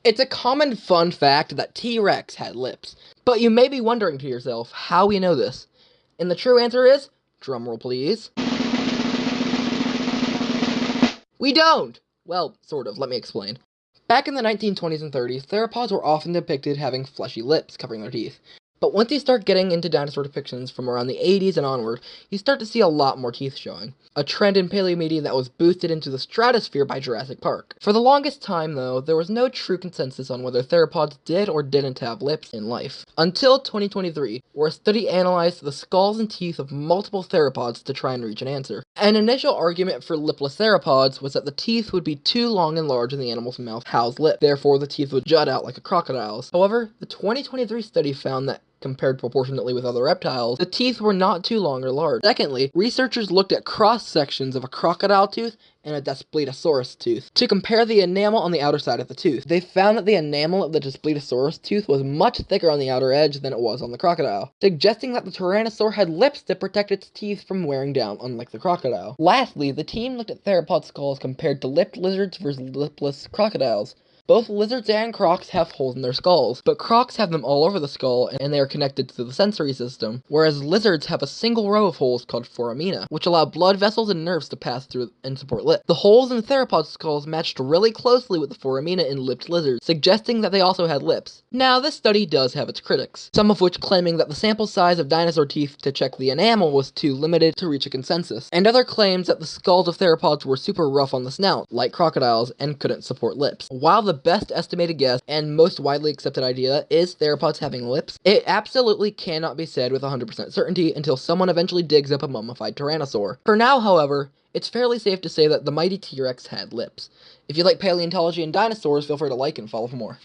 It's a common fun fact that T-Rex had lips, but you may be wondering to yourself how we know this. And the true answer is, drumroll please, we don't! Well, sort of, let me explain. Back in the 1920s and 30s, theropods were often depicted having fleshy lips covering their teeth. But once you start getting into dinosaur depictions from around the 80s and onward, you start to see a lot more teeth showing. A trend in paleomedia that was boosted into the stratosphere by Jurassic Park. For the longest time, though, there was no true consensus on whether theropods did or didn't have lips in life. Until 2023, where a study analyzed the skulls and teeth of multiple theropods to try and reach an answer. An initial argument for lipless theropods was that the teeth would be too long and large in the animal's mouth housed lip, therefore the teeth would jut out like a crocodile's. However, the 2023 study found that compared proportionately with other reptiles, the teeth were not too long or large. Secondly, researchers looked at cross-sections of a crocodile tooth and a Daspletosaurus tooth to compare the enamel on the outer side of the tooth. They found that the enamel of the Daspletosaurus tooth was much thicker on the outer edge than it was on the crocodile, suggesting that the Tyrannosaur had lips to protect its teeth from wearing down, unlike the crocodile. Lastly, the team looked at theropod skulls compared to lipped lizards versus lipless crocodiles. Both lizards and crocs have holes in their skulls, but crocs have them all over the skull and they are connected to the sensory system, whereas lizards have a single row of holes called foramina, which allow blood vessels and nerves to pass through and support lips. The holes in theropod skulls matched really closely with the foramina in lipped lizards, suggesting that they also had lips. Now, this study does have its critics, some of which claiming that the sample size of dinosaur teeth to check the enamel was too limited to reach a consensus, and other claims that the skulls of theropods were super rough on the snout, like crocodiles, and couldn't support lips. While the best estimated guess and most widely accepted idea is theropods having lips, it absolutely cannot be said with 100% certainty until someone eventually digs up a mummified tyrannosaur. For now, however, it's fairly safe to say that the mighty T-Rex had lips. If you like paleontology and dinosaurs, feel free to like and follow for more.